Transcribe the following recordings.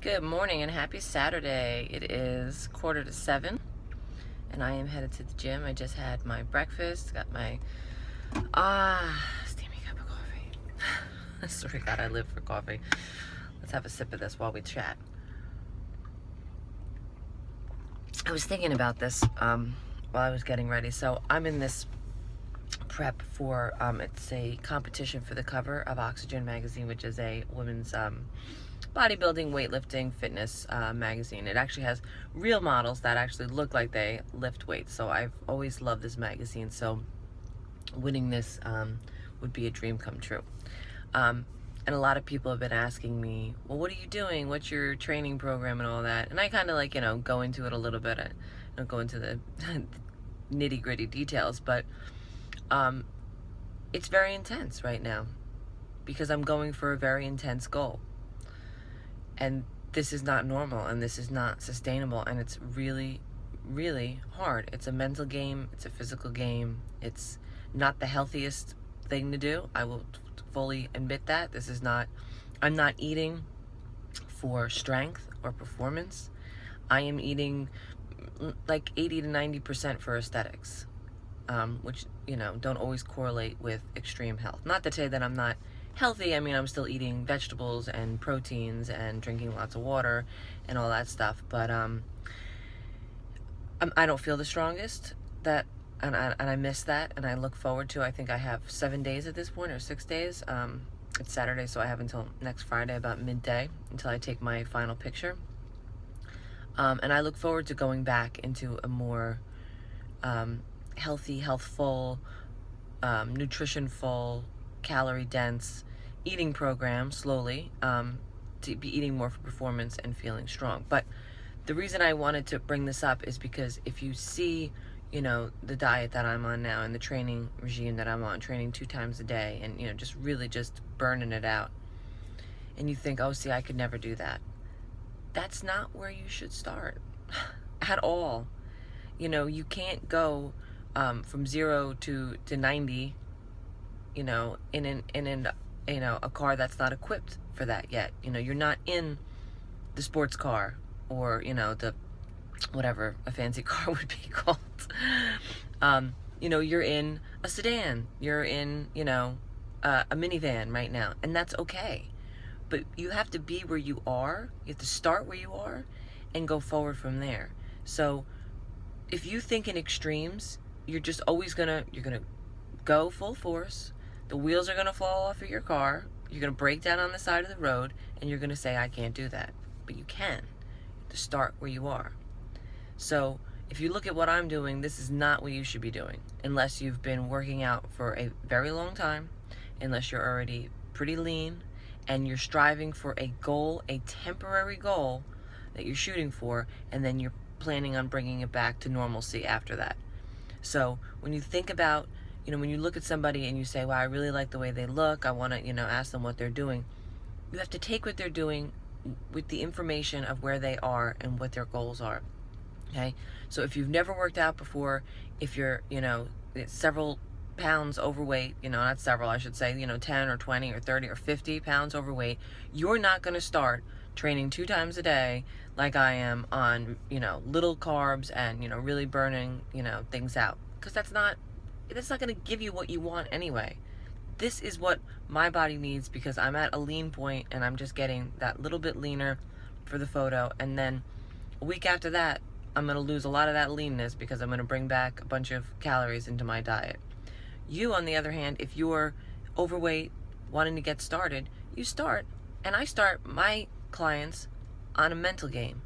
Good morning and happy Saturday. It is 6:45 and I am headed to the gym. I just had my breakfast, got my steamy cup of coffee. I swear to God, I live for coffee. Let's have a sip of this while we chat. I was thinking about this while I was getting ready. So I'm in this prep for it's a competition for the cover of Oxygen magazine, which is a women's bodybuilding, weightlifting, fitness magazine. It actually has real models that actually look like they lift weights. So I've always loved this magazine. So winning this would be a dream come true. And a lot of people have been asking me, well, what are you doing? What's your training program and all that? And I kind of like, go into it a little bit. I don't go into the nitty gritty details, but it's very intense right now because I'm going for a very intense goal. And this is not normal, and this is not sustainable, and it's really, really hard. It's a mental game. It's a physical game. It's not the healthiest thing to do. I will fully admit that. I'm not eating for strength or performance. I am eating like 80 to 90% for aesthetics, which, don't always correlate with extreme health. Not to say that I'm not healthy. I mean, I'm still eating vegetables and proteins and drinking lots of water and all that stuff, but I don't feel the strongest, and I miss that, and I look forward to, I think I have 7 days at this point, or 6 days. It's Saturday, so I have until next Friday about midday until I take my final picture, and I look forward to going back into a more healthy, healthful, nutrition-full, calorie-dense eating program slowly, to be eating more for performance and feeling strong. But the reason I wanted to bring this up is because if you see, the diet that I'm on now and the training regime that I'm on, training 2 times a day and, just really just burning it out, and you think, oh, see, I could never do that. That's not where you should start at all. You can't go from 0 to 90, in a car that's not equipped for that yet. You're not in the sports car or, the whatever a fancy car would be called. You're in a sedan. You're in, a minivan right now, and that's okay. But you have to be where you are. You have to start where you are and go forward from there. So if you think in extremes, you're just always you're gonna go full force. The wheels are gonna fall off of your car. You're gonna break down on the side of the road, and you're gonna say, I can't do that. But you can. You have to start where you are. So if you look at what I'm doing, this is not what you should be doing unless you've been working out for a very long time, unless you're already pretty lean, and you're striving for a goal, a temporary goal that you're shooting for, and then you're planning on bringing it back to normalcy after that. So when you think about, when you look at somebody and you say, wow, I really like the way they look, I want to, ask them what they're doing, you have to take what they're doing with the information of where they are and what their goals are. Okay? So if you've never worked out before, if you're, several pounds overweight, not several, I should say, 10 or 20 or 30 or 50 pounds overweight, you're not going to start training 2 times a day like I am on, little carbs and, really burning, things out. Because that's not going to give you what you want anyway. This is what my body needs because I'm at a lean point and I'm just getting that little bit leaner for the photo. And then a week after that, I'm going to lose a lot of that leanness because I'm going to bring back a bunch of calories into my diet. You, on the other hand, if you're overweight, wanting to get started, you start, and I start my clients on a mental game.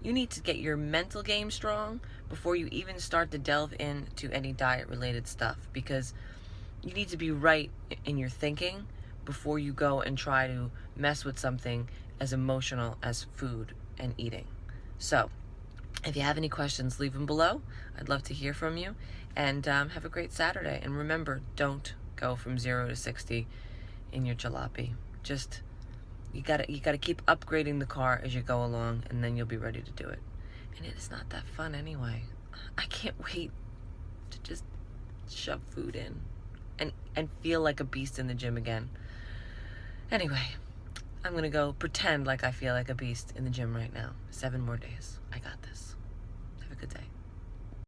You need to get your mental game strong before you even start to delve into any diet-related stuff, because you need to be right in your thinking before you go and try to mess with something as emotional as food and eating. So, if you have any questions, leave them below. I'd love to hear from you. And have a great Saturday. And remember, don't go from 0 to 60 in your jalopy. Just, you gotta keep upgrading the car as you go along, and then you'll be ready to do it. And it is not that fun anyway. I can't wait to just shove food in and feel like a beast in the gym again. Anyway, I'm gonna go pretend like I feel like a beast in the gym right now. 7 more days. I got this.